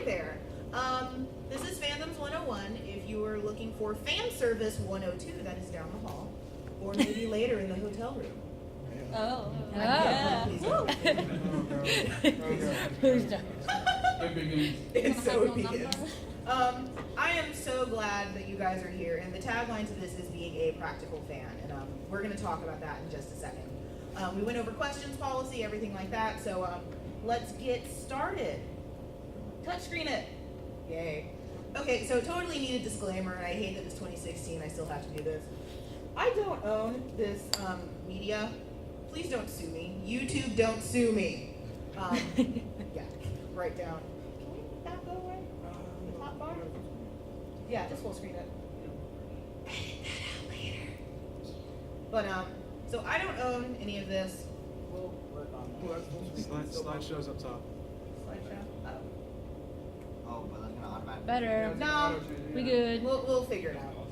there. This is Fandoms 101. If you are looking for fan service 102, that is down the hall, or maybe later in the hotel room. Oh. Yeah. Who's done? It so begins. I am so glad that you guys are here, and the tagline to this is being a practical fan, and we're going to talk about that in just a second. We went over questions, policy, everything like that, so let's get started. Touchscreen it. Yay. Okay, so totally need a disclaimer, and I hate that it's 2016, I still have to do this. I don't own this media. Please don't sue me. YouTube, don't sue me. Yeah, write down. Can we make that go away? The top bar? Yeah, just full screen it. Edit that out later. But, so I don't own any of this. We'll work on that. Slideshows up top. Slideshow? Oh, but that's gonna automatically. Better. No, We good. we'll figure it out.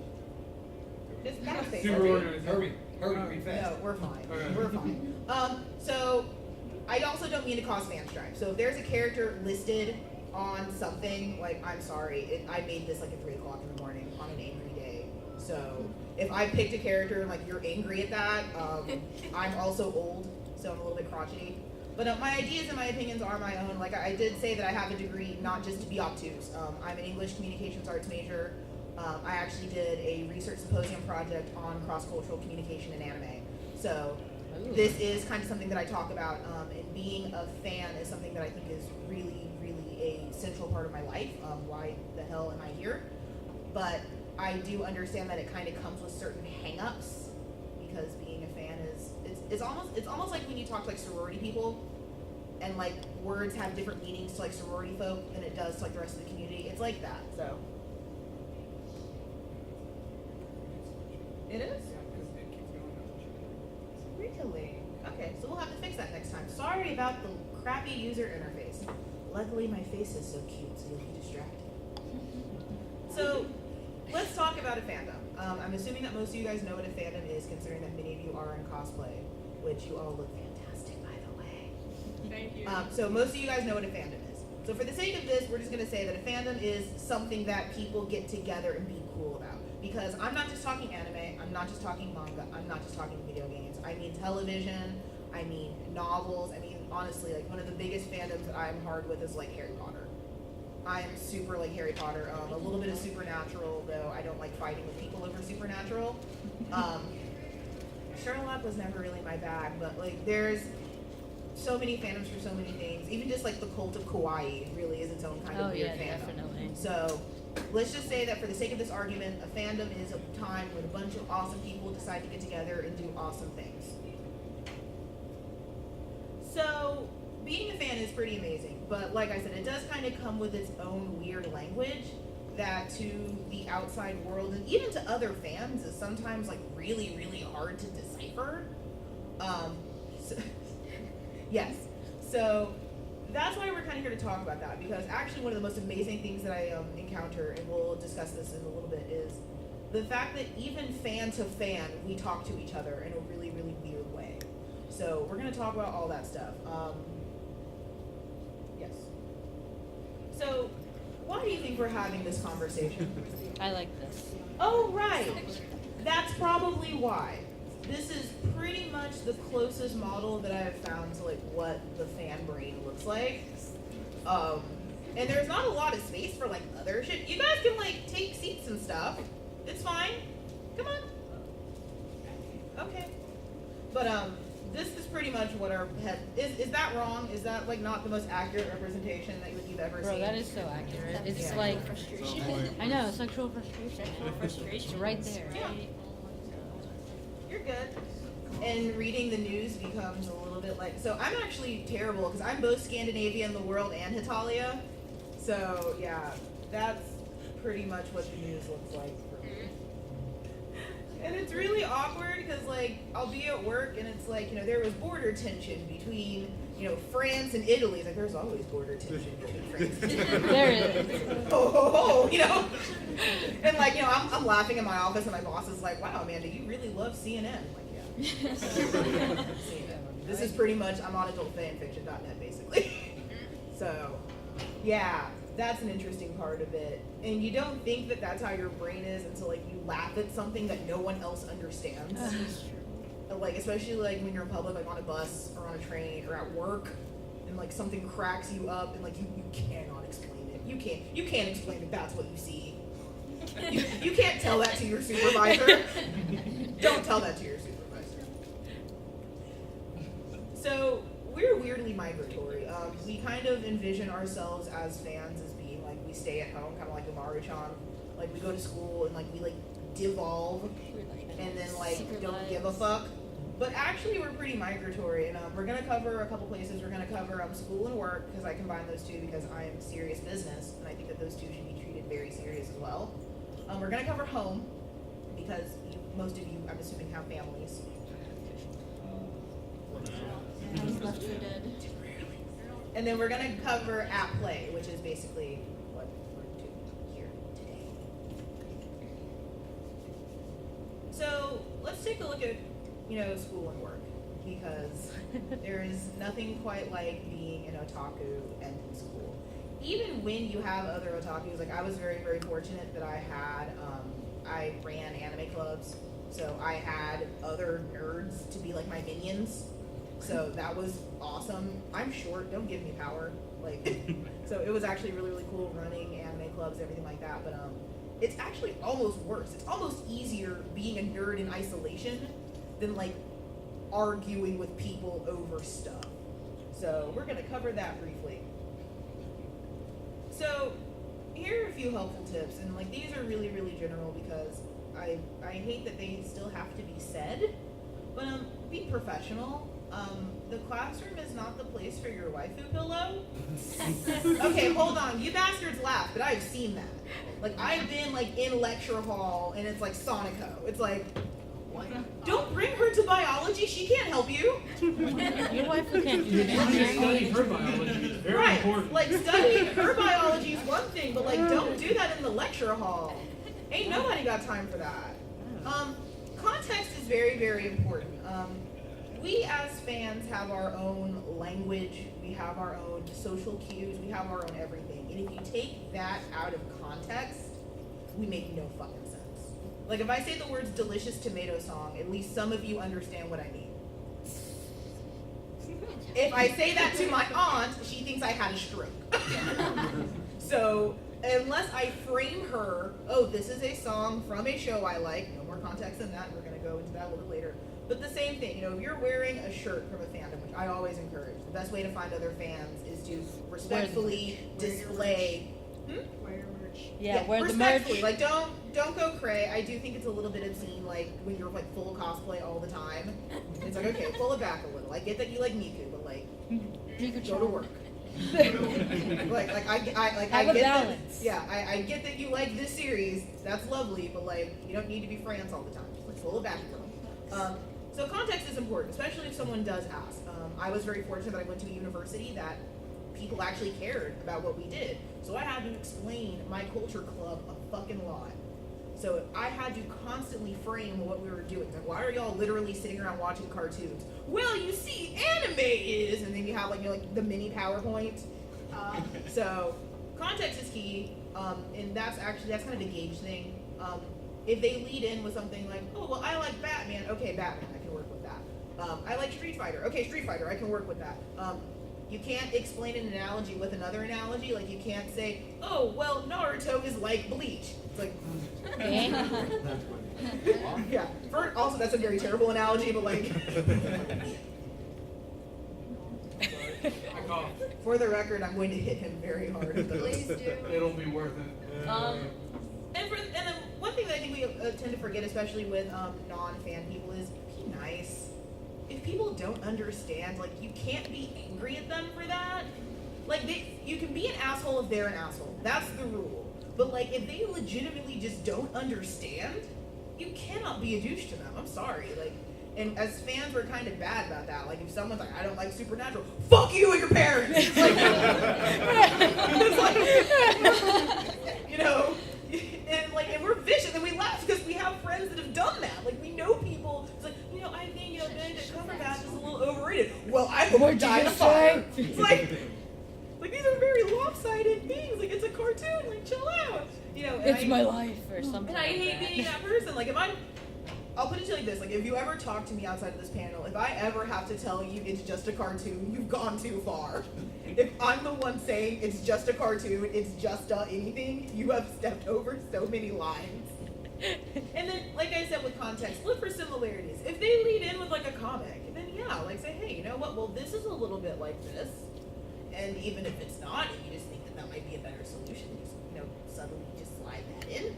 Just kind of fix Super it. organized. Hurry, read fast. No, we're fine. Okay. We're fine. So I also don't mean to cause fan strife. So if there's a character listed on something, like, I'm sorry, I made this like at 3 o'clock in the morning on an angry day. So if I picked a character and like you're angry at that, I'm also old, so I'm a little bit crotchety. But my ideas and my opinions are my own. Like I did say that I have a degree not just to be obtuse. I'm an English communications arts major. I actually did a research symposium project on cross-cultural communication in anime. So this is kind of something that I talk about, and being a fan is something that I think is really, really a central part of my life. Why the hell am I here? But I do understand that it kind of comes with certain hang-ups, because being a fan is, it's almost like when you talk to like sorority people, and like words have different meanings to like sorority folk than it does to like the rest of the community. It's like that, so. It is? Really? Okay, so we'll have to fix that next time. Sorry about the crappy user interface. Luckily my face is so cute, so you'll be distracted. So, let's talk about a fandom. I'm assuming that most of you guys know what a fandom is, considering that many of you are in cosplay, which you all look fantastic, by the way. Thank you. So most of you guys know what a fandom is. So for the sake of this, we're just going to say that a fandom is something that people get together and be cool about. Because I'm not just talking anime, I'm not just talking manga, I'm not just talking video games. I mean television, I mean novels, I mean honestly, like one of the biggest fandoms that I'm hard with is like Harry Potter. I am super like Harry Potter, a little bit of Supernatural, though I don't like fighting with people over Supernatural. Sherlock was never really my bag, but like there's so many fandoms for so many things. Even just like the cult of kawaii really is its own kind of weird fandom. Definitely. So let's just say that for the sake of this argument, a fandom is a time when a bunch of awesome people decide to get together and do awesome things. So being a fan is pretty amazing, but like I said, it does kind of come with its own weird language that to the outside world and even to other fans is sometimes like really, really hard to decipher. Yes. So that's why we're kind of here to talk about that, because actually one of the most amazing things that I encounter, and we'll discuss this in a little bit, is the fact that even fan to fan, we talk to each other in a really, really weird way. So we're going to talk about all that stuff. Yes. So why do you think we're having this conversation? I like this. Oh, right. That's probably why. This is pretty much the closest model that I've found to like what the fan brain looks like. And there's not a lot of space for like other shit. You guys can like take seats and stuff. It's fine. Come on. Okay. But this is pretty much what our head is that wrong? Is that like not the most accurate representation that you've ever Bro, seen? that is so accurate. It's Yeah. like Frustration. I know, sexual frustration. It's right there. Yeah. You're good. And reading the news becomes a little bit like, so I'm actually terrible because I'm both Scandinavia in the world and Hitalia. So yeah, that's pretty much what the news looks like for me. And it's really awkward because like I'll be at work and it's like, you know, there was border tension between, you know, France and Italy. It's like there's always border tension between France and Italy. There it is. You know? And like, you know, I'm laughing in my office and my boss is like, wow, Amanda, you really love CNN. I'm like, yeah. CNN. This is pretty much, I'm on adultfanfiction.net basically. So, yeah, that's an interesting part of it. And you don't think that that's how your brain is until like you laugh at something that no one else understands. Like especially like when you're in public, like on a bus or on a train or at work, and like something cracks you up and like you cannot explain it. You can't explain that that's what you see. You can't tell that to your supervisor. Don't tell that to your supervisor. So we're weirdly migratory. We kind of envision ourselves as fans as being like we stay at home, kind of like a Maruchan. Like we go to school and like we like devolve and then like don't give a fuck. But actually we're pretty migratory, and we're gonna cover a couple places. We're gonna cover school and work because I combine those two because I am serious business, and I think that those two should be treated very serious as well. We're gonna cover home because most of you, I'm assuming, have families. Left for dead. And then we're gonna cover at play, which is basically what we're doing here today. So let's take a look at, school and work, because there is nothing quite like being an otaku and in school. Even when you have other otakus, like I was very, very fortunate that I ran anime clubs, so I had other nerds to be like my minions. So that was awesome. I'm short, don't give me power. So it was actually really, really cool running anime clubs, everything like that. But it's actually almost worse. It's almost easier being a nerd in isolation than like arguing with people over stuff. So we're gonna cover that briefly. So here are a few helpful tips, and like these are really, really general because I hate that they still have to be said, but be professional. The classroom is not the place for your waifu pillow. Okay, hold on. You bastards laugh, but I've seen that. Like, I've been, like, in lecture hall, and it's like Sonico. It's like, what? Don't bring her to biology. She can't help you. Your waifu can't do that. Study her biology is very Right. important. Like, studying her biology is one thing, but, like, don't do that in the lecture hall. Ain't nobody got time for that. Context is very, very important. We as fans have our own language, we have our own social cues, we have our own everything. And if you take that out of context, we make no fucking sense. Like if I say the words delicious tomato song, at least some of you understand what I mean. If I say that to my aunt, she thinks I had a stroke. So unless I frame her, oh, this is a song from a show I like, no more context than that, we're gonna go into that a little bit later. But the same thing, if you're wearing a shirt from a fandom, which I always encourage, the best way to find other fans is to respectfully display. Wear your merch. Yeah, wear the merch. respectfully. Like don't go cray. I do think it's a little bit obscene, like when you're like full cosplay all the time. It's like, okay, pull it back a little. I get that you like Miku, but like go to work. I Have a get balance. that. Yeah, I get that you like this series. That's lovely, but like you don't need to be friends all the time. Just like pull it back a little. So context is important, especially if someone does ask. I was very fortunate that I went to a university that people actually cared about what we did. So I had to explain my culture club a fucking lot. So I had to constantly frame what we were doing. Like, why are y'all literally sitting around watching cartoons? Well, you see, anime is, and then you have like the mini PowerPoint. So context is key, and that's kind of a gauge thing. If they lead in with something like, oh, well, I like Batman. Okay, Batman, I can work with that. I like Street Fighter. Okay, Street Fighter, I can work with that. You can't explain an analogy with another analogy. Like, you can't say, oh, well, Naruto is like Bleach. It's like, Okay. yeah. Also, that's a very terrible analogy, but like, I cough. for the record, I'm going to hit him very hard with those. Please do. It'll be worth it. And then one thing that I think we tend to forget, especially with non-fan people, is be nice. If people don't understand, like, you can't be angry at them for that. Like, you can be an asshole if they're an asshole. That's the rule. But like, if they legitimately just don't understand, you cannot be a douche to them. I'm sorry. Like, and as fans, we're kind of bad about that. Like, if someone's like, I don't like Supernatural, fuck you and your parents. It's like, and we're vicious, and we laugh because we have friends that have done that. Like, we know people. It's like, I think Benedict Cumberbatch is a little overrated. Well, I would die in a fire. It's like these are very lopsided things. Like, it's a and It's my life or something. And I hate like being that person. Like, I'll put it to you like this. Like, if you ever talk to me outside of this panel, if I ever have to tell you it's just a cartoon, you've gone too far. If I'm the one saying it's just a cartoon, it's just anything, you have stepped over so many lines. And then, like I said, with context, look for similarities. If they lead in with like a comic, then yeah, like say, hey, you know what? Well, this is a little bit like this. And even if it's not, and you just think that might be a better solution, just, suddenly just slide that in.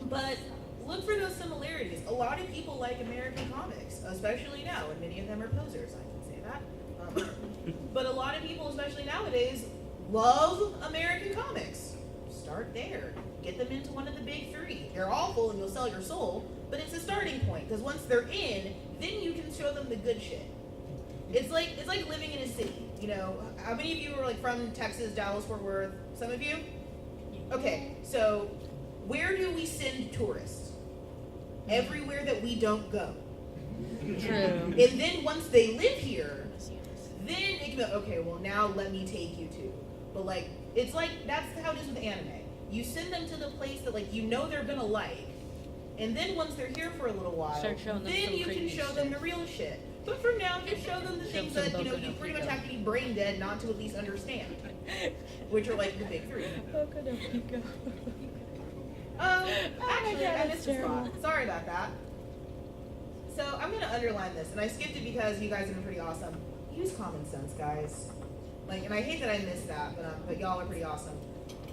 But look for those similarities. A lot of people like American comics, especially now, and many of them are posers, I can say that. But a lot of people, especially nowadays, love American comics. Start there. Get them into one of the big three. They're awful and you'll sell your soul, but it's a starting point, because once they're in, then you can show them the good shit. It's like living in a city. How many of you are like from Texas, Dallas, Fort Worth? Some of you? Okay, so where do we send tourists? Everywhere that we don't go. True. And then once they live here, then it can go, okay, well now let me take you to. But like, it's like, that's how it is with anime. You send them to the place that like they're gonna like. And then once they're here for a little while, Start showing them then some you can creepy show shit. them the real shit. But for now, just show them the things that, you pretty much have to be brain dead not to at least understand. Which are like the big three. Actually, I missed a spot. Sorry about that. So I'm gonna underline this, and I skipped it because you guys have been pretty awesome. Use common sense, guys. Like, and I hate that I missed that, but y'all are pretty awesome.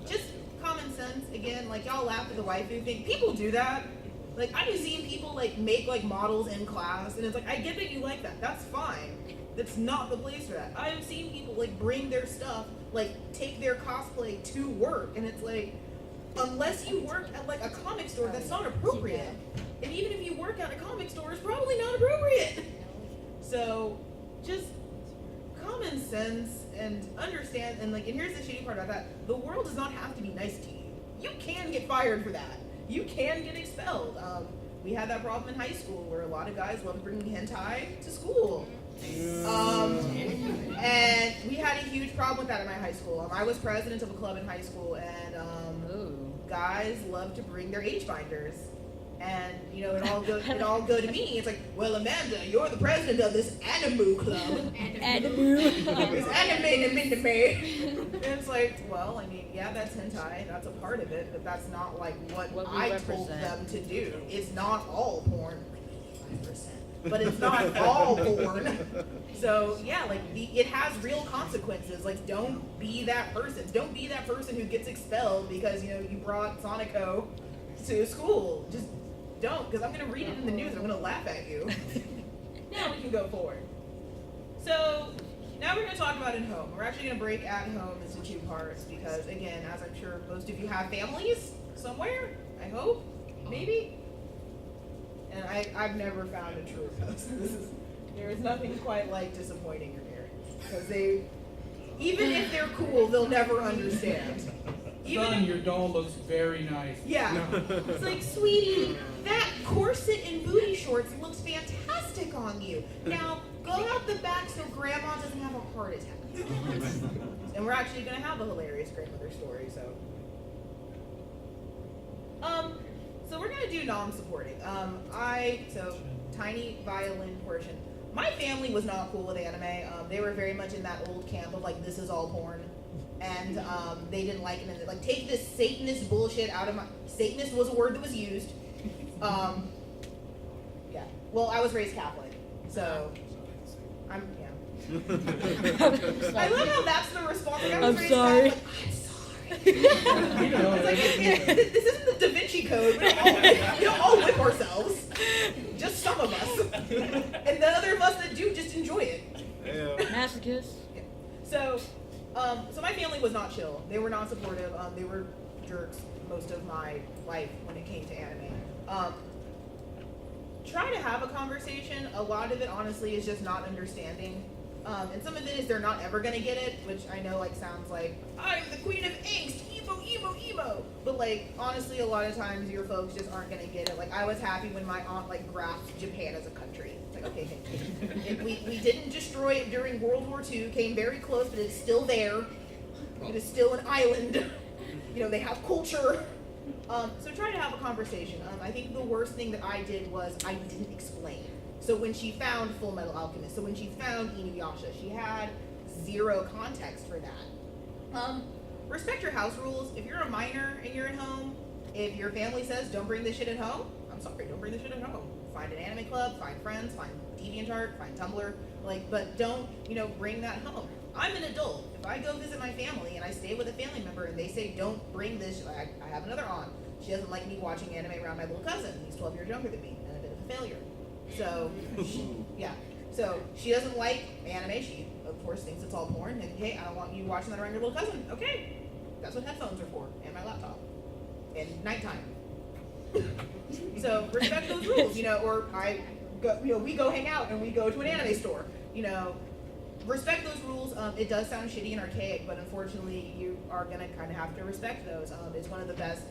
Just common sense, again, like y'all laugh at the waifu thing. People do that. Like, I've seen people like make like models in class, and it's like, I get that you like that. That's fine. That's not the place for that. I've seen people like bring their stuff, like take their cosplay to work, and it's like, unless you work at like a comic store, that's not appropriate. And even if you work at a comic store, it's probably not appropriate. So, just common sense and understand, and like, and here's the shitty part about that: the world does not have to be nice to you. You can get fired for that. You can get expelled. We had that problem in high school where a lot of guys loved bringing hentai to school. And we had a huge problem with that in my high school. I was president of a club in high school, and guys loved to bring their H binders. And it all go to me. It's like, well, Amanda, you're the president of this anime club. It's anime. And it's like, well, I mean, yeah, that's hentai. That's a part of it, but that's not like what I told them to do. It's not all porn. 5%. But it's not all porn. So yeah, like it has real consequences. Like, don't be that person. Don't be that person who gets expelled because you brought Sonico to school. Just don't, because I'm going to read it in the news. I'm going to laugh at you. Now we can go forward. So now we're going to talk about at home. We're actually going to break at home into two parts because, again, as I'm sure most of you have families somewhere, I hope, maybe. And I've never found a true host. There is nothing quite like disappointing your parents, because even if they're cool, they'll never understand. Son, your doll looks very nice. Yeah. It's like, sweetie, that corset and booty shorts looks fantastic on you. Now, go out the back so grandma doesn't have a heart attack. And we're actually going to have a hilarious grandmother story, so. So we're going to do non-supporting. So, tiny violin portion. My family was not cool with anime. They were very much in that old camp of like, this is all porn. And they didn't like it. And like, take this Satanist bullshit out of my... Satanist was a word that was used. Yeah. Well, I was raised Catholic, so I'm... Yeah. I love how that's the response. Like, I was raised sorry. Catholic. I'm sorry. It's like, this isn't the Da Vinci Code. We don't all whip ourselves. Just some of us. And the other of us that do just enjoy it. Masochist. Yeah. So my family was not chill. They were not supportive. They were jerks most of my life when it came to anime. Try to have a conversation. A lot of it, honestly, is just not understanding. And some of it is they're not ever gonna get it, which I know like sounds like, I'm the queen of angst, emo. But like, honestly, a lot of times your folks just aren't gonna get it. Like, I was happy when my aunt like graphed Japan as a country. It's like, okay. We didn't destroy it during World War II, came very close, but it's still there. It is still an island. They have culture. So try to have a conversation. I think the worst thing that I did was I didn't explain. So when she found Full Metal Alchemist, so when she found Inuyasha, she had zero context for that. Respect your house rules. If you're a minor and you're at home, if your family says don't bring this shit at home, I'm sorry, don't bring this shit at home. Find an anime club, find friends, find DeviantArt, find Tumblr, but don't, bring that home. I'm an adult. If I go visit my family and I stay with a family member and they say don't bring this, I have another aunt. She doesn't like me watching anime around my little cousin. He's 12 years younger than me and a bit of a failure. So, So she doesn't like anime. She, of course, thinks it's all porn. And hey, I don't want you watching that around your little cousin. Okay, that's what headphones are for, and my laptop, and nighttime. So respect those rules, Or we go hang out and we go to an anime store, Respect those rules. It does sound shitty and archaic, but unfortunately, you are gonna kind of have to respect those. It's one of the best.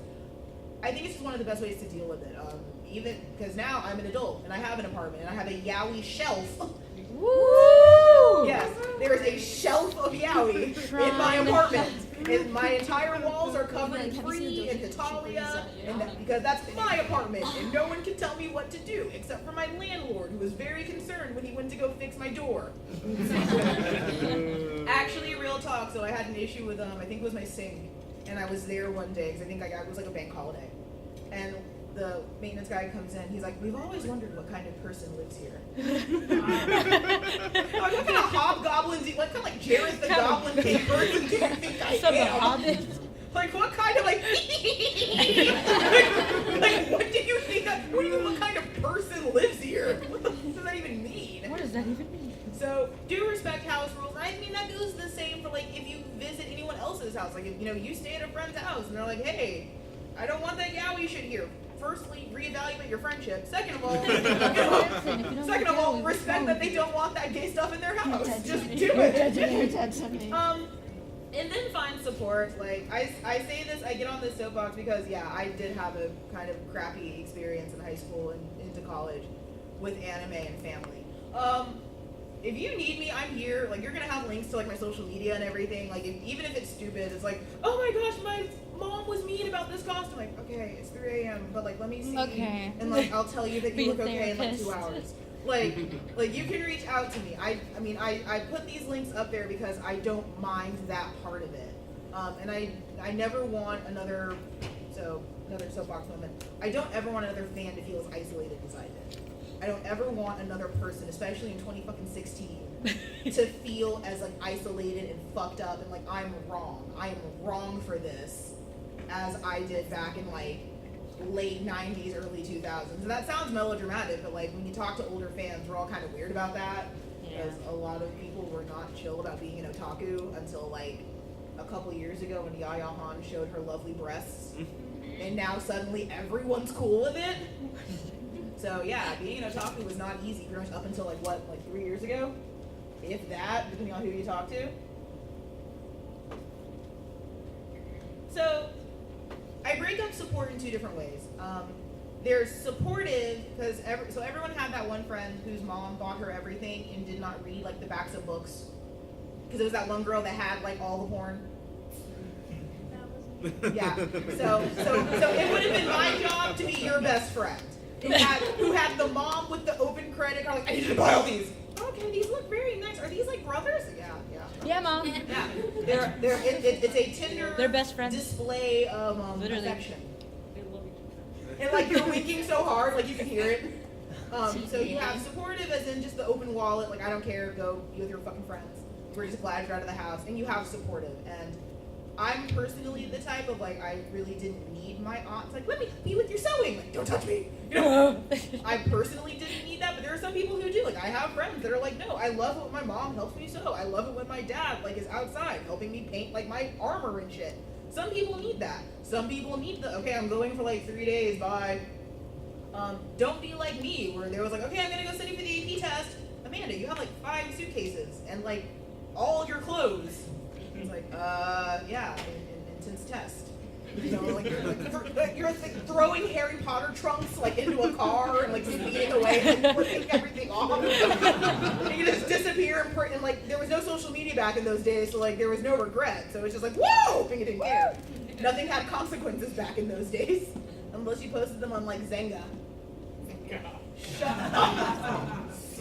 I think it's just one of the best ways to deal with it. Even because now I'm an adult and I have an apartment and I have a yaoi shelf. Woo! Yes, there is a shelf of yaoi in my apartment. And my entire walls are covered in Free and Hitalia, because that's my apartment, and no one can tell me what to do, except for my landlord, who was very concerned when he went to go fix my door. Actually, real talk, so I had an issue with, I think it was my sink, and I was there one day, because I think it was like a bank holiday, and the maintenance guy comes in, he's like, we've always wondered what kind of person lives here. Like, what kind of hobgoblins, what kind of like Jareth the Goblin King person do you think I am? Like, what kind of like, like, what do you think, what kind of person lives here? What does that even mean? What does that even mean? So, do respect house rules. I mean, that goes the same for like, if you visit anyone else's house. Like, if, you stay at a friend's house and they're like, hey, I don't want that yaoi shit here. Firstly, reevaluate your friendship. Second of all, respect that they don't want that gay stuff in their house. Just do it. And then find support. Like I say this, I get on this soapbox because I did have a kind of crappy experience in high school and into college with anime and family. If you need me, I'm here. Like, you're gonna have links to like my social media and everything. Like, even if it's stupid, it's like, oh my gosh, my mom was mean about this costume. Like, okay, it's 3 a.m., but like, let me see. Okay. And like, I'll tell you that you Be look a okay in like 2 therapist. hours. Like you can reach out to me. I put these links up there because I don't mind that part of it. And I never want another soapbox moment. I don't ever want another fan to feel as isolated as I did. I don't ever want another person, especially in 2016, to feel as like isolated and fucked up and like I'm wrong. I am wrong for this, as I did back in like late 90s, early 2000s. And that sounds melodramatic, but like when you talk to older fans, we're all kind of weird about that, because a lot of people were not chill about being an otaku until like a couple years ago when Yaya Han showed her lovely breasts, and now suddenly everyone's cool with it. So yeah, being an otaku was not easy pretty much up until like 3 years ago, if that, depending on who you talk to. So I break up support in 2 different ways. There's supportive, because everyone had that one friend whose mom bought her everything and did not read like the backs of books, because it was that one girl that had like all the porn. Yeah. So it would have been my job to be your best friend, who had the mom with the open credit card. Like, I need to buy all these. Okay, these look very nice. Are these like brothers? Yeah. Yeah, Mom. Yeah. It's a Tinder. They're best friends. Display of Literally. affection. And like you're winking so hard, like you can hear it. So you have supportive, as in just the open wallet. Like, I don't care. Go be with your fucking friends. We're just glad you're out of the house. And you have supportive. And I'm personally the type of like, I really didn't need my aunt to like, let me be with your sewing. Like, don't touch me. I personally didn't need that, but there are some people who do. Like, I have friends that are like, no, I love it when my mom helps me sew. I love it when my dad like is outside helping me paint like my armor and shit. Some people need that. Some people need okay, I'm going for like 3 days, bye. Don't be like me, where there was like, okay, I'm gonna go study for the AP test. Amanda, you have like 5 suitcases and like all your clothes. It's like, yeah, intense test. You're like throwing Harry Potter trunks like into a car and like speeding away and flipping everything off. And you just disappear and like there was no social media back in those days, so like there was no regret. So it's just like, whoa, and you didn't care. Nothing had consequences back in those days. Unless you posted them on like Zynga. Shut up.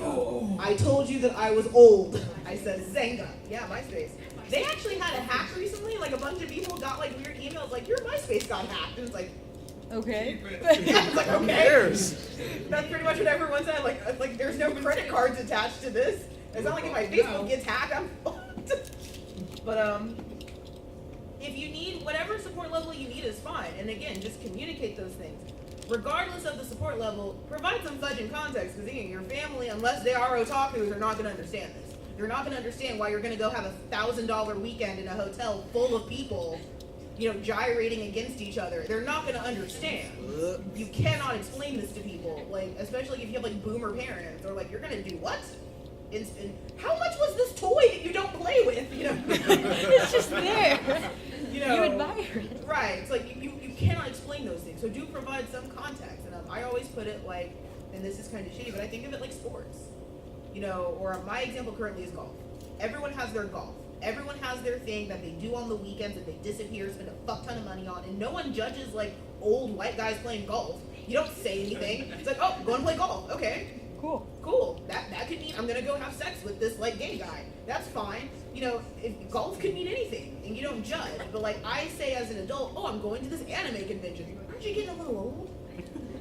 Oh. I told you that I was old. I said Zynga. Yeah, MySpace. They actually had a hack recently. Like a bunch of people got like weird emails like your MySpace got hacked. And it's like, Okay. it's like okay. That's pretty much what everyone said. Like there's no credit cards attached to this. It's not like if my Facebook gets hacked, I'm fucked. But if you need whatever support level you need is fine. And again, just communicate those things. Regardless of the support level, provide some fudging context, because again, your family, unless they are otakus, are not going to understand this. They're not going to understand why you're going to go have $1,000 weekend in a hotel full of people, gyrating against each other. They're not going to understand. You cannot explain this to people, like, especially if you have like boomer parents, or like, you're going to do what? How much was this toy that you don't play with? It's just there. You admire it. Right. It's like you cannot explain those things. So do provide some context. And I always put it like, and this is kind of shitty, but I think of it like sports. Or my example currently is golf. Everyone has their golf. Everyone has their thing that they do on the weekends that they disappear, spend a fuck ton of money on, and no one judges like old white guys playing golf. You don't say anything. It's like, oh, go and play golf. Okay. Cool. That could mean I'm gonna go have sex with this like gay guy. That's fine. If golf could mean anything, and you don't judge. But like I say as an adult, oh, I'm going to this anime convention. Aren't you getting a little old?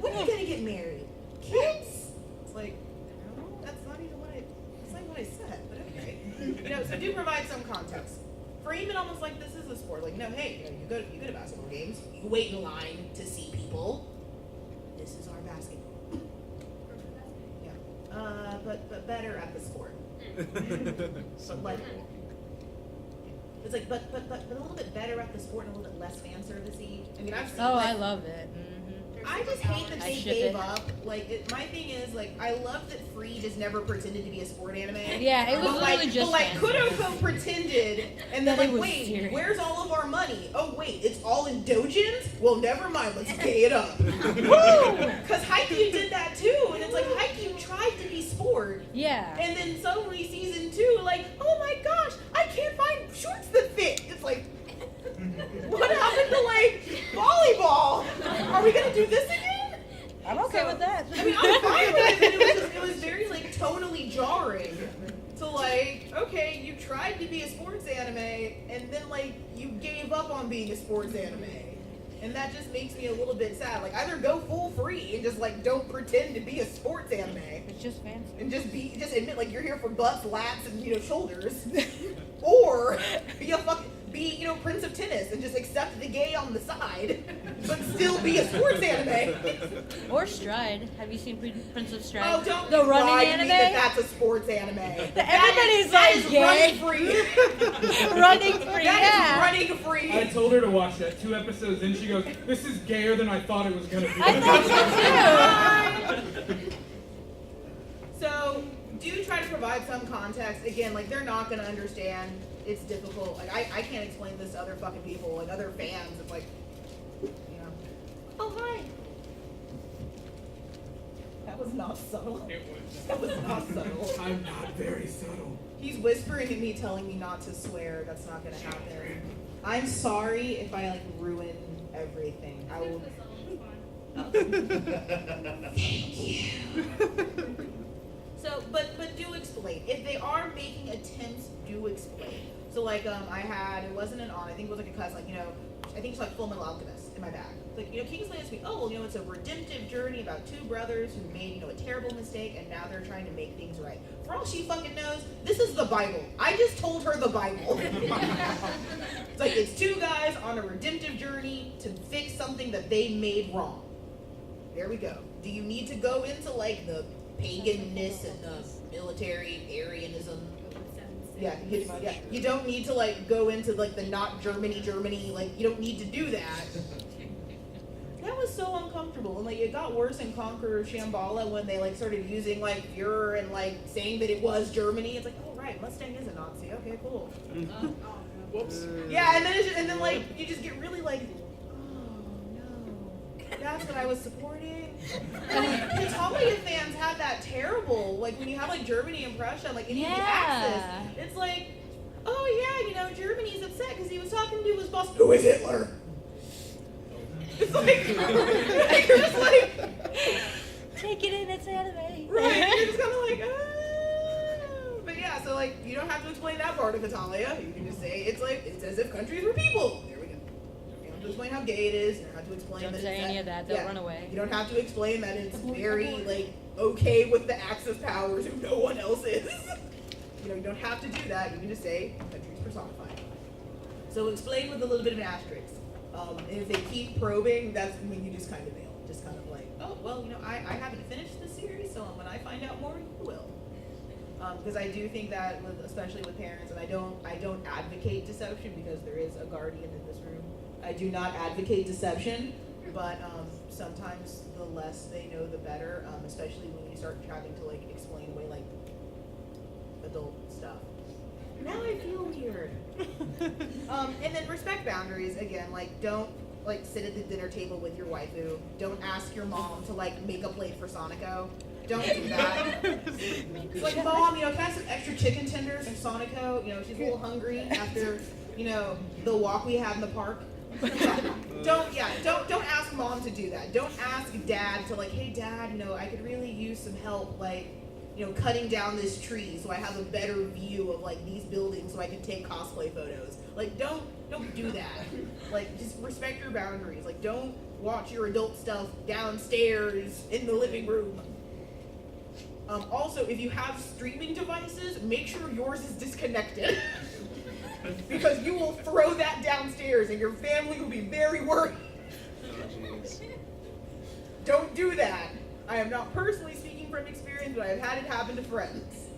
When are you gonna get married? Kids? It's like, no, that's not even what I said. But okay. So do provide some context. Frame it almost like this is a sport. Like, hey, you go to basketball games. You wait in line to see people. This is our basketball. But better at the sport. Like, it's like, but a little bit better at the sport and a little bit less fan servicey. I mean, I've seen. Oh, like, I love it. I just hate that I they ship gave it. up. Like, my thing is, like, I love that Free just never pretended to be a sport anime. Yeah, it was literally just But, fan Kuroko pretended, and then, That it like, was wait, serious. where's all of our money? Oh, wait, it's all in dojins? Well, never mind, let's gay it up. Woo! Because Haikyuu did that, too, and it's like, Haikyuu tried to be sport, Yeah. and then suddenly season 2, like, oh my gosh, I can't find shorts that fit. It's like, what happened to, like, volleyball? Are we gonna do this again? I'm okay with that. I mean, I'm fine with it. It was very, like, tonally jarring. So, like, okay, you tried to be a sports anime, and then, like, you gave up on being a sports anime. And that just makes me a little bit sad. Like, either go full Free and just, like, don't pretend to be a sports anime. It's just fancy. And just admit, like, you're here for butts, lats, and, shoulders. Or be Prince of Tennis and just accept the gay on the side, but still be a sports anime. Or Stride. Have you seen Prince of Stride? Oh, don't the running lie to anime? me that's a sports anime. Everybody's that like is gay. running free. Running free. That is running free. I told her to watch that 2 episodes, and she goes, "This is gayer than I thought it was gonna be." I think so too. So, do try to provide some context. Again, like, they're not going to understand. It's difficult. Like, I can't explain this to other fucking people, like, other fans. It's like, oh, hi. That was not subtle. It was. That was not subtle. I'm not very subtle. He's whispering at me, telling me not to swear. That's not going to happen. I'm sorry if I, like, ruin everything. I will... Thank you. So, but do explain. If they are making attempts, do explain. So, like, it wasn't an I think it was like a class, like, I think it's like Full Metal Alchemist in my bag. Like, Kingsley asked me, oh, it's a redemptive journey about 2 brothers who made, a terrible mistake, and now they're trying to make things right. For all she fucking knows, this is the Bible. I just told her the Bible. It's like, it's 2 guys on a redemptive journey to fix something that they made wrong. There we go. Do you need to go into, like, the paganness and the military Aryanism? Yeah, you don't need to, like, go into, like, the not Germany, like, you don't need to do that. That was so uncomfortable, and, like, it got worse in Conquer Shambhala when they, like, started using, like, Fuhrer and, like, saying that it was Germany. It's like, oh, right, Mustang is a Nazi. Okay, cool. Whoops. Yeah, and then, like, you just get really, like, oh, no. That's what I was supporting. And, like, the Talia fans had that terrible, like, when you have, like, Germany and Prussia, like, in the Axis, it's like, oh, yeah, Germany's upset because he was talking to his boss, who is Hitler? just like, you're just like, Take it in, it's anime. right, you're just kind of like, But yeah, so like, you don't have to explain that part of Italia. You can just say, it's as if countries were people. There we go. You don't have to explain how gay it is. You don't have to explain Don't that say it's any of that, they'll run away. You don't have to explain that it's very, like, okay with the Axis powers who no one else is. You know, you don't have to do that. You can just say, countries personified. So explain with a little bit of an asterisk. And if they keep probing, that's when you just kind of bail. Just kind of like, oh, well, you know, I haven't finished the series, so when I find out more, you will. Because I do think that, especially with parents, and I don't advocate deception because there is a guardian in this room. I do not advocate deception, but sometimes the less they know, the better. Especially when you start having to like explain away like adult stuff. Now I feel weird. And then respect boundaries again. Like don't like sit at the dinner table with your waifu. Don't ask your mom to like make a plate for Sonico. Don't do that. It's like, Mom, you know, can I have some extra chicken tenders from Sonico? You know, she's a little hungry after, you know, the walk we had in the park. Don't ask Mom to do that. Don't ask Dad to like, hey Dad, you know, I could really use some help, like, you know, cutting down this tree so I have a better view of like these buildings so I can take cosplay photos. Like, don't do that. Like, just respect your boundaries. Like, don't watch your adult stuff downstairs in the living room. Also, if you have streaming devices, make sure yours is disconnected. Because you will throw that downstairs and your family will be very worried. Don't do that. I am not personally speaking from experience, but I have had it happen to friends.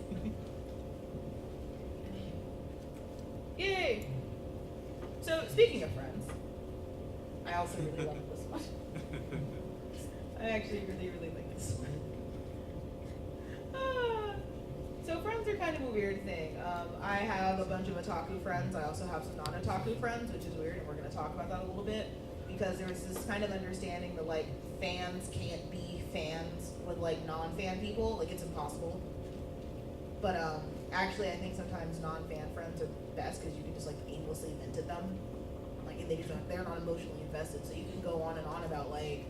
Yay! So, speaking of friends, I also really love this one. I actually really like this one. So friends are kind of a weird thing. I have a bunch of otaku friends. I also have some non-otaku friends, which is weird, and we're going to talk about that a little bit. Because there's this kind of understanding that, like, fans can't be fans with, like, non-fan people. Like, it's impossible. But, actually, I think sometimes non-fan friends are best because you can just, like, aimlessly vent at them. Like, and they're not emotionally invested. So you can go on and on about, like,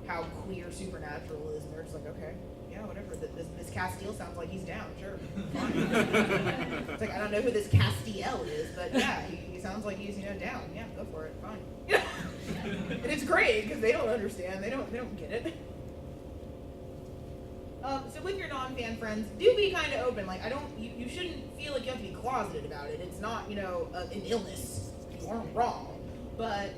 how queer Supernatural is, and they're just like, okay, yeah, whatever. This Castiel sounds like he's down, sure. Fine. It's like, I don't know who this Castiel is, but yeah, he sounds like he's, you know, down. Yeah, go for it, fine. And it's great, because they don't understand, they don't get it. So with your non-fan friends, do be kind of open. Like, you shouldn't feel like you have to be closeted about it. It's not, you know, an illness. You aren't wrong. But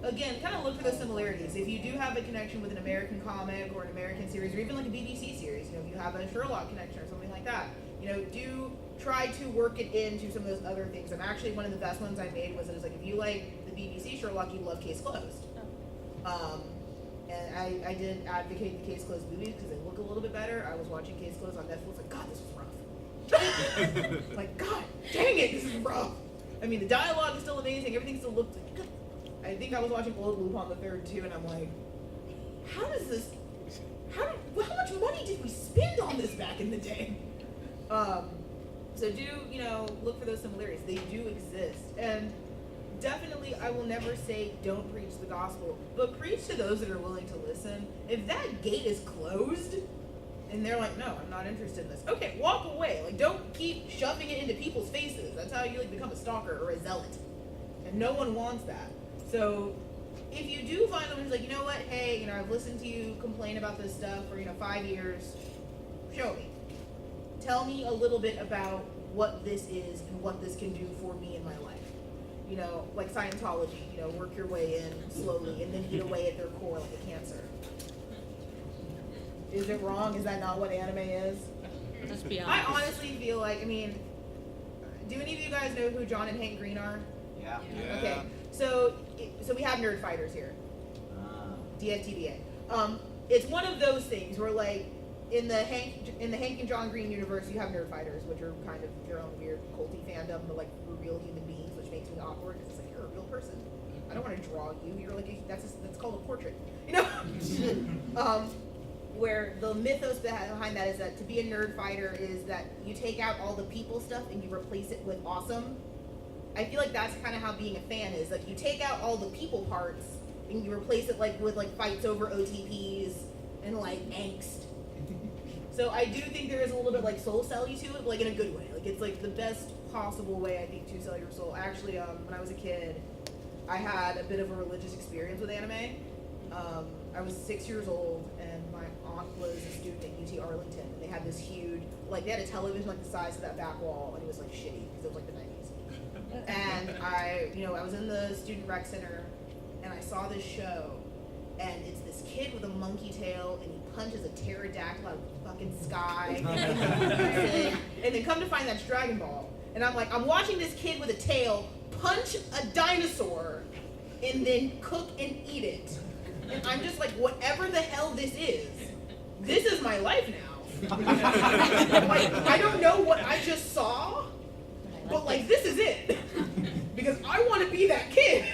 again, kind of look for those similarities. If you do have a connection with an American comic or an American series, or even like a BBC series, you know, if you have a Sherlock connection or something like that, you know, do try to work it into some of those other things. And actually, one of the best ones I made was it was like, if you like the BBC Sherlock, you love Case Closed. And I did advocate the Case Closed movies because they look a little bit better. I was watching Case Closed on Netflix, like, God, this was rough. Like, God, dang it, this is rough. I mean, the dialogue is still amazing. Everything still looks like good. I think I was watching Old Lupin the Third too, and I'm like, how much money did we spend on this back in the day? So do, you know, look for those similarities. They do exist. And definitely, I will never say don't preach the gospel, but preach to those that are willing to listen. If that gate is closed, and they're like, no, I'm not interested in this. Okay, walk away. Like, don't keep shoving it into people's faces. That's how you, like, become a stalker or a zealot. And no one wants that. So if you do find someone who's like, you know what, hey, you know, I've listened to you complain about this stuff for, you know, 5 years, show me. Tell me a little bit about what this is and what this can do for me in my life. You know, like Scientology, you know, work your way in slowly and then eat away at their core like a cancer. Is it wrong? Is that not what anime is? Let's be I honest. honestly feel like, I mean, do any of you guys know who John and Hank Green are? Yeah. Okay, so we have nerd fighters here. DSTBA. It's one of those things where, like, in the Hank and John Green universe, you have nerd fighters, which are kind of their own weird culty fandom, but like we're real human beings, which makes me awkward because it's like you're a real person. I don't want to draw you. You're like that's called a portrait, you know. Where the mythos behind that is that to be a nerd fighter is that you take out all the people stuff and you replace it with awesome. I feel like that's kind of how being a fan is. Like, you take out all the people parts and you replace it like with like fights over OTPs and like angst. So I do think there is a little bit like soul sell you to it, but like in a good way. Like it's like the best possible way I think to sell your soul. Actually, when I was a kid, I had a bit of a religious experience with anime. I was 6 years old, and my aunt was a student at UT Arlington, and they had this huge, like they had a television like the size of that back wall, and it was like shitty because it was like the 90s. And I was in the student rec center, and I saw this show, and it's this kid with a monkey tail, and he punches a pterodactyl out of the fucking sky. And then come to find that's Dragon Ball. And I'm like, I'm watching this kid with a tail punch a dinosaur and then cook and eat it. And I'm just like, whatever the hell this is my life now. Like, I don't know what I just saw, but like, this is it. Because I want to be that kid.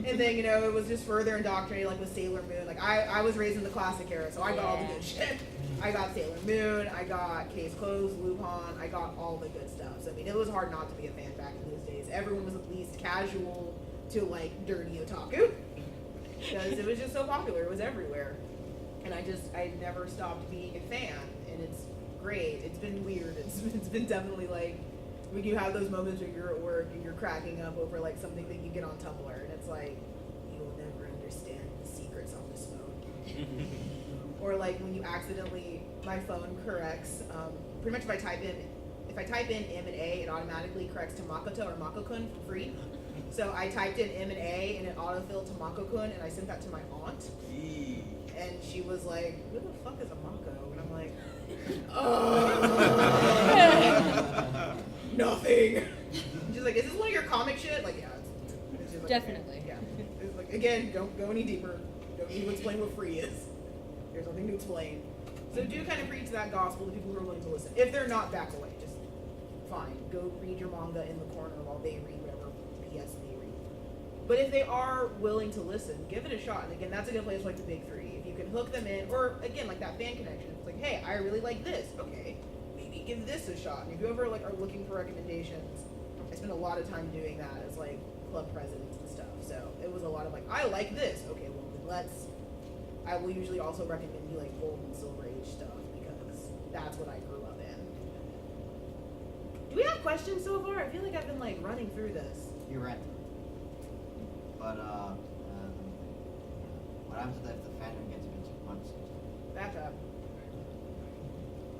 And then, it was just further indoctrinated, like with Sailor Moon. Like, I was raised in the classic era, so I got all the good shit. I got Sailor Moon, I got Case Closed, Lupin, I got all the good stuff. So, I mean, it was hard not to be a fan back in those days. Everyone was at least casual to, like, dirty otaku. Because it was just so popular, it was everywhere. And I never stopped being a fan, and it's great. It's been weird. It's been definitely, like, when you have those moments when you're at work and you're cracking up over like something that you get on Tumblr, and it's like, you will never understand the secrets on this phone. Or like when you accidentally, my phone corrects, pretty much if I type in M and A, it automatically corrects to Makoto or Mako-kun for free. So I typed in M and A and it autofilled to Mako-kun, and I sent that to my aunt. And she was like, who the fuck is a Mako? And I'm like, nothing. She's like, is this one of your comic shit? Like, yeah. It's like, Definitely. okay. Yeah. It's like, again, don't go any deeper. Don't need to explain what free is. There's nothing to explain. So do kind of preach that gospel to people who are willing to listen. If they're not, back away. Just fine. Go read your manga in the corner while they read whatever PS they read. But if they are willing to listen, give it a shot. And again, that's a good place like the big three. If you can hook them in, or again, like that fan connection. It's like, hey, I really like this. Okay. Give this a shot. And if you ever like are looking for recommendations, I spend a lot of time doing that as like club presidents and stuff. So it was a lot of like, I like this. Okay, well then I will usually also recommend you like Gold and Silver Age stuff because that's what I grew up in. Do we have questions so far? I feel like I've been like running through this. You're right. But what happens if the fandom gets me too much?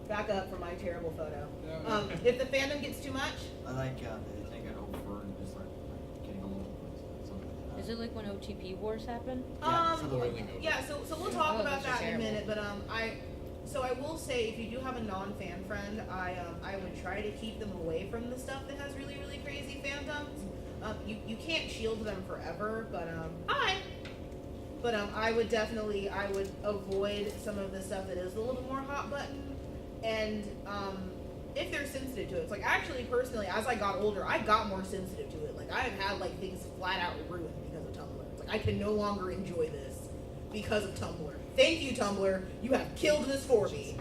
Back up from my terrible photo. If the fandom gets too much, I like they take it over and just like getting a little something like that. Is it like when OTP wars happen? Something like that. So we'll talk Oh, about those are that in a terrible. minute. But I will say if you do have a non-fan friend, I would try to keep them away from the stuff that has really really crazy fandoms. You can't shield them forever, but I would avoid some of the stuff that is a little bit more hot button. And if they're sensitive to it, it's like actually personally, as I got older, I got more sensitive to it. Like I have had like things flat out ruined because of Tumblr. It's like I can no longer enjoy this because of Tumblr. Thank you, Tumblr. You have killed this for me.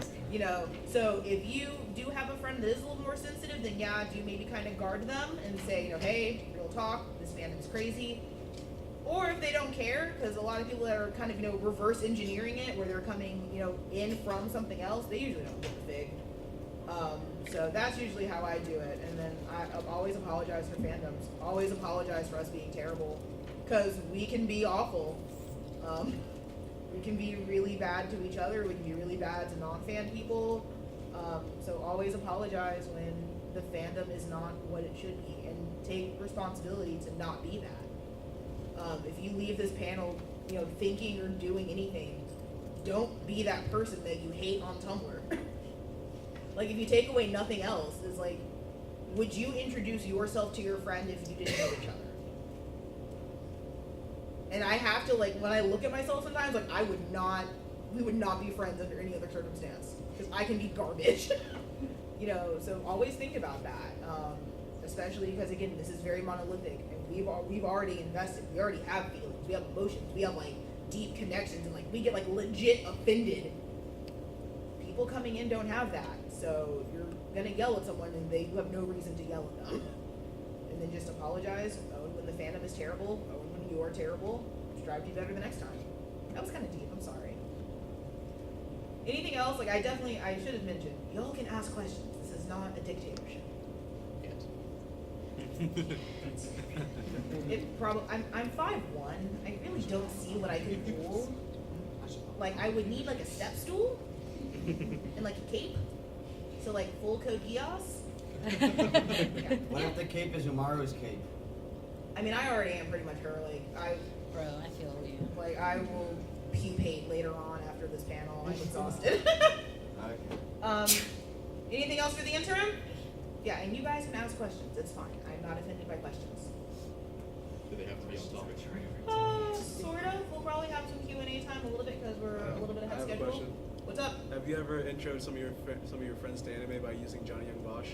So if you do have a friend that is a little more sensitive, then yeah, do maybe kind of guard them and say, hey, real talk, this fandom is crazy. Or if they don't care, because a lot of people that are kind of, reverse engineering it, where they're coming, in from something else, they usually don't give a fig. So that's usually how I do it. And then I always apologize for fandoms. Always apologize for us being terrible. Because we can be awful. We can be really bad to each other. We can be really bad to non-fan people. So always apologize when the fandom is not what it should be. And take responsibility to not be that. If you leave this panel, thinking or doing anything, don't be that person that you hate on Tumblr. Like, if you take away nothing else, is like, would you introduce yourself to your friend if you didn't know each other? And I have to, like, when I look at myself sometimes, like, we would not be friends under any other circumstance. Because I can be garbage. So always think about that. Especially because, again, this is very monolithic. We've already invested. We already have feelings. We have emotions. We have like deep connections, and like we get like legit offended. People coming in don't have that, so you're gonna yell at someone, and you have no reason to yell at them. And then just apologize. Own when the fandom is terrible. Own when you are terrible. strive to be better the next time. That was kind of deep. I'm sorry. Anything else? Like, I should have mentioned, y'all can ask questions. This is not a dictatorship. I'm 5'1". I really don't see what I could pull. Like, I would need like a step stool and like a cape. So like full code Geass. Yeah. What if the cape is Umaru's cape? I mean, I already am pretty much her. Bro, I feel you. Like, I will pupate later on after this panel. I'm exhausted. Okay. Anything else for the interim? Yeah, and you guys can ask questions. It's fine. I'm not offended by questions. Do they have to be on topic? Sort of. We'll probably have some Q&A time a little bit because we're a little bit I ahead have a schedule. question. What's up? Have you ever introed some of your friends to anime by using Johnny Young Bosch?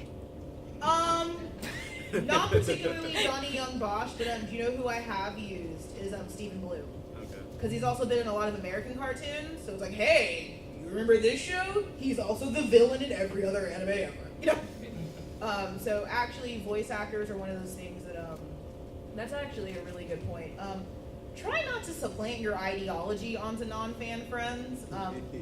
Not particularly Johnny Young Bosch, but do you know who I have used is Stephen Blue. Okay. Because he's also been in a lot of American cartoons, so it's like, hey, you remember this show? He's also the villain in every other anime ever. You know? So actually, voice actors are one of those things that, that's actually a really good point. Try not to supplant your ideology onto non-fan friends.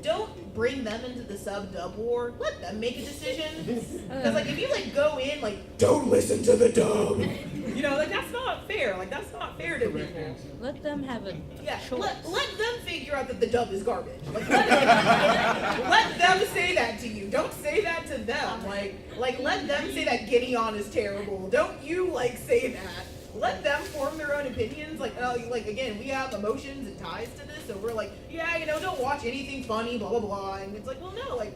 Don't bring them into the sub-dub war. Let them make a decision. Because, like, if you, like, go in, like, don't listen to the dub. You know, like, that's not fair. Like, that's not fair to people. Let them have a choice. Let them figure out that the dub is garbage. Like, let them say that to you. Don't say that to them. Like let them say that Gideon is terrible. Don't you, like, say that. Let them form their own opinions. Like again, we have emotions and ties to this, so we're like, yeah, you know, don't watch anything funny, blah, blah, blah. And it's like, well, no, like,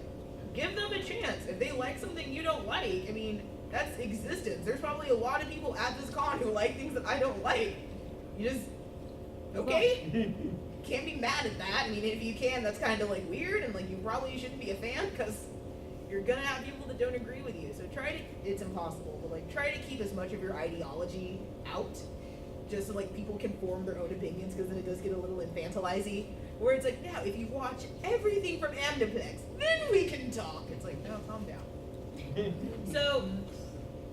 give them a chance. If they like something you don't like, I mean, that's existence. There's probably a lot of people at this con who like things that I don't like. You just, okay? Can't be mad at that. I mean, if you can, that's kind of, like, weird, and, like, you probably shouldn't be a fan, because you're gonna have people that don't agree with you. So it's impossible, but, like, try to keep as much of your ideology out, just so, like, people can form their own opinions, because then it does get a little infantilizing, where it's like, now, if you watch everything from Amniplex, then we can talk. It's like, no, calm down. So,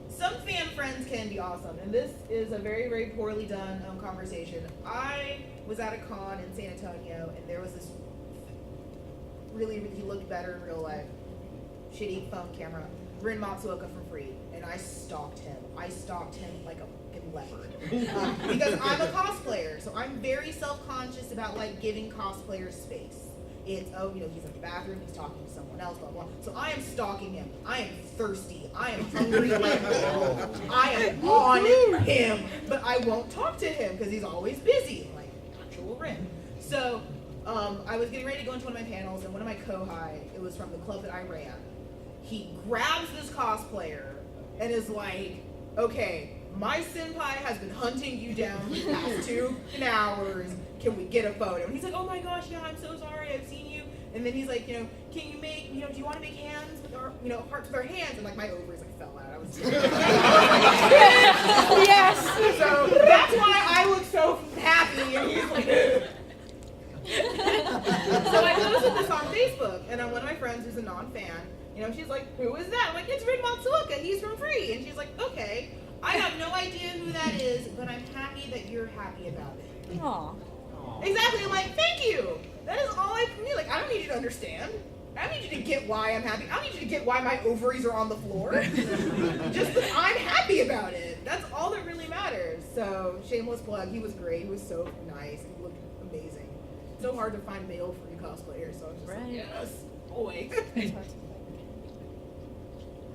some fan friends can be awesome, and this is a very, very poorly done conversation. I was at a con in San Antonio, and there was this he looked better in real life, shitty phone camera, Rin Matsuoka from Free, and I stalked him. I stalked him like a fucking leopard. Because I'm a cosplayer, so I'm very self-conscious about, like, giving cosplayers space. It's, oh, you know, he's in the bathroom, he's talking to someone else, blah, blah. So I am stalking him. I am thirsty. I am hungry like hell. I am on him. But I won't talk to him because he's always busy, like actual Rin. So I was getting ready to go into one of my panels, and one of my kohai, it was from the club that I ran, he grabs this cosplayer and is like, okay, my senpai has been hunting you down for the past 2 hours. Can we get a photo? And he's like, oh my gosh, yeah, I'm so sorry, I've seen you. And then he's like, you know, can you make, you know, do you want to make hands with our, you know, hearts with our hands? And like my ovaries like fell out. I was Yes. So that's why I look so happy. And he's like, so I posted this on Facebook, and one of my friends who's a non-fan, you know, she's like, who is that? I'm like, it's Rin Matsuoka, he's from Free. And she's like, okay, I have no idea who that is, but I'm happy that you're happy about it. Aw. Exactly, I'm like, thank you. That is all I need. Like, I don't need you to understand. I don't need you to get why I'm happy. I don't need you to get why my ovaries are on the floor. Just that I'm happy about it. That's all that really matters. So, shameless plug, he was great. He was so nice. He looked amazing. So hard to find male free cosplayers, so I was just like, yes, boy.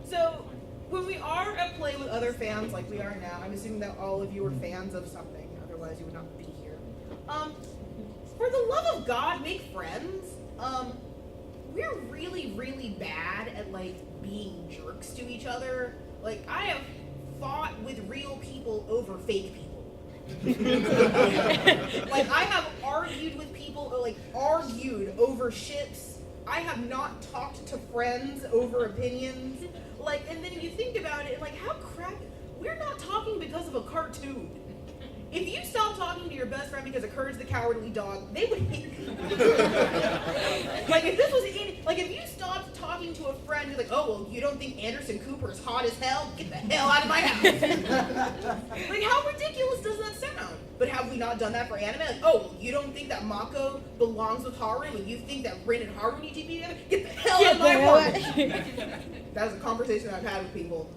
So, when we are at play with other fans like we are now, I'm assuming that all of you are fans of something, otherwise you would not be here. For the love of God, make friends. We're really, really bad at, like, being jerks to each other. Like, I have fought with real people over fake people. Like, I have argued with people, or, like, argued over ships. I have not talked to friends over opinions. Like, and then you think about it, and, like, how crap, we're not talking because of a cartoon. If you stopped talking to your best friend because of Courage the Cowardly Dog, they would hate you. Like, if this was like, if you stopped talking to a friend who's like, oh, well, you don't think Anderson Cooper is hot as hell? Get the hell out of my house. Like, how ridiculous does that sound? But have we not done that for anime? Like, oh, you don't think that Mako belongs with Haru, and you think that Rin and Haru need to be together? Get the hell out of my apartment! That was a conversation I've had with people.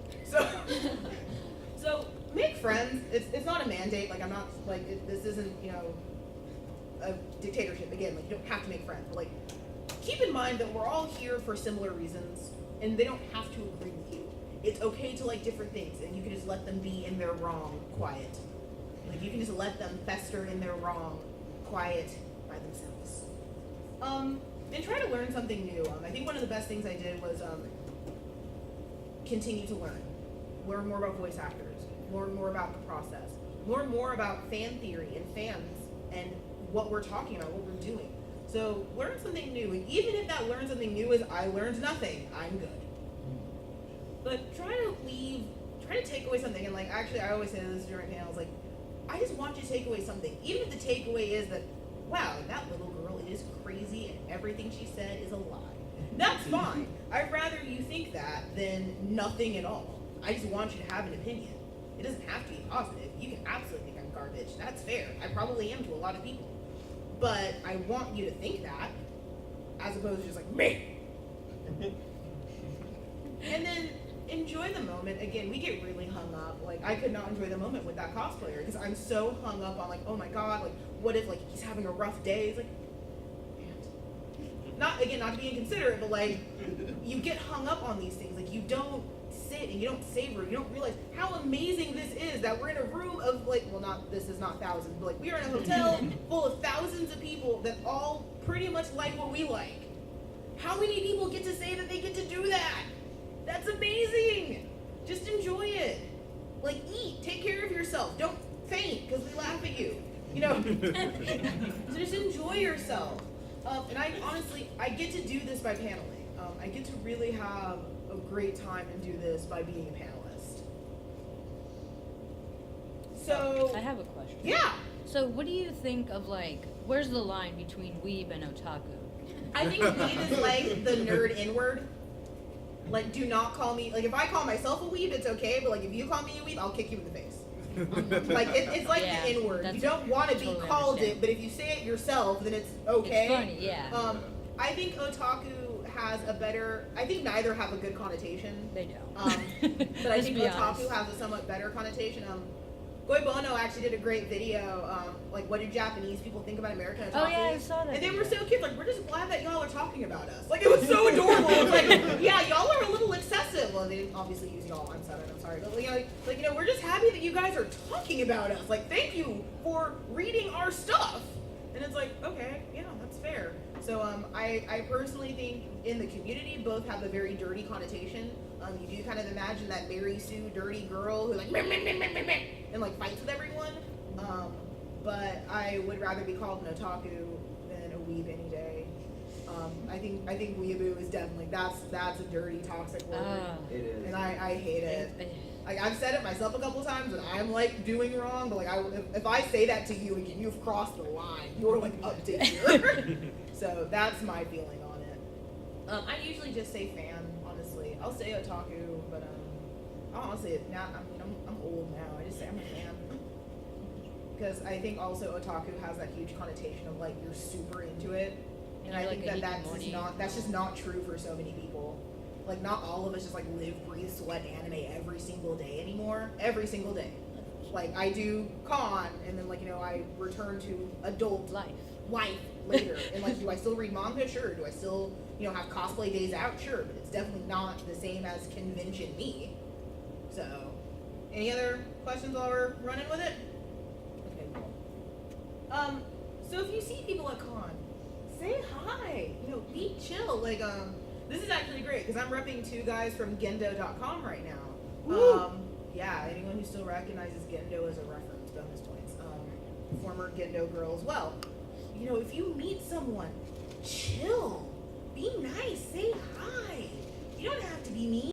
So make friends. It's not a mandate. Like I'm not like this isn't a dictatorship. Again, like you don't have to make friends. But like keep in mind that we're all here for similar reasons, and they don't have to agree with you. It's okay to like different things, and you can just let them be in their wrong, quiet. Like you can just let them fester in their wrong, quiet by themselves. And try to learn something new. I think one of the best things I did was continue to learn more about voice actors, learn more about the process, learn more about fan theory and fans and what we're talking about, what we're doing. So learn something new, and even if that learn something new is I learned nothing, I'm good. But try to take away something, and like actually I always say this during panels, like I just want you to take away something. Even if the takeaway is that, wow, that little girl is crazy and everything she said is a lie. That's fine. I'd rather you think that than nothing at all. I just want you to have an opinion. It doesn't have to be positive. You can absolutely think I'm garbage. That's fair. I probably am to a lot of people. But I want you to think that, as opposed to just like, me! And then enjoy the moment. Again, we get really hung up. Like, I could not enjoy the moment with that cosplayer because I'm so hung up on like, oh my god, like, what if like he's having a rough day? It's like, man. Not to be inconsiderate, but like, you get hung up on these things. Like, you don't sit and you don't savor. You don't realize how amazing this is that we're in a room of like, well, this is not thousands, but like we are in a hotel full of thousands of people that all pretty much like what we like. How many people get to say that they get to do that? That's amazing. Just enjoy it. Like, eat, take care of yourself. Don't faint because we laugh at you. So just enjoy yourself. And I get to do this by paneling. I get to really have a great time and do this by being a panelist. So I have a question. Yeah. So what do you think of like, where's the line between weeb and otaku? I think weeb is like the nerd inward. Like, do not call me, like if I call myself a weeb, it's okay, but like if you call me a weeb, I'll kick you in the face. Like it's like Yeah, the N-word. You that's don't want to be totally called understand. it, but if you say it yourself, then it's okay. It's funny, yeah. I think otaku has a better. I think neither have a good connotation. They don't. But I Let's think be otaku honest. has a somewhat better connotation. Goy Bono actually did a great video. Like, what do Japanese people think about American otaku? Oh, yeah, I saw that And they were video. so cute. Like, we're just glad that y'all are talking about us. Like, it was so adorable. It's like, yeah, y'all are a little excessive. Well, they didn't obviously use y'all. I'm sorry. But we're just happy that you guys are talking about us. Like, thank you for reading our stuff. And it's like, okay, yeah, that's fair. So I personally think in the community both have a very dirty connotation. You do kind of imagine that Mary Sue dirty girl who like meh, meh, meh, meh, meh, meh, and like fights with everyone. But I would rather be called an otaku than a weeb any day. I think weeaboo is definitely that's a dirty toxic word, It is. and I hate it. Like, I've said it myself a couple times, and I'm like doing wrong. But like, if I say that to you, and you've crossed the line, you're like up to here. So that's my feeling on it. I usually just say fan. Honestly, I'll say otaku, but honestly, now I'm old now. I just say I'm a fan because I think also otaku has that huge connotation of like you're super into it, and I think like a that's just not true for so many people. Like, not all of us just like live, breathe, sweat anime every single day anymore. Every single day. Like, I do con, and then like I return to adult life later. And like, do I still read manga? Sure. Do I still have cosplay days out? Sure. But it's definitely not the same as convention me. So, any other questions while we're running with it? Okay, cool. So if you see people at con, say hi. Be chill. Like, this is actually great because I'm repping two guys from Gendo.com right now. Yeah, anyone who still recognizes Gendo as a reference, bonus points. Former Gendo girl as well. If you meet someone, chill. Be nice. Say hi. You don't have to be mean.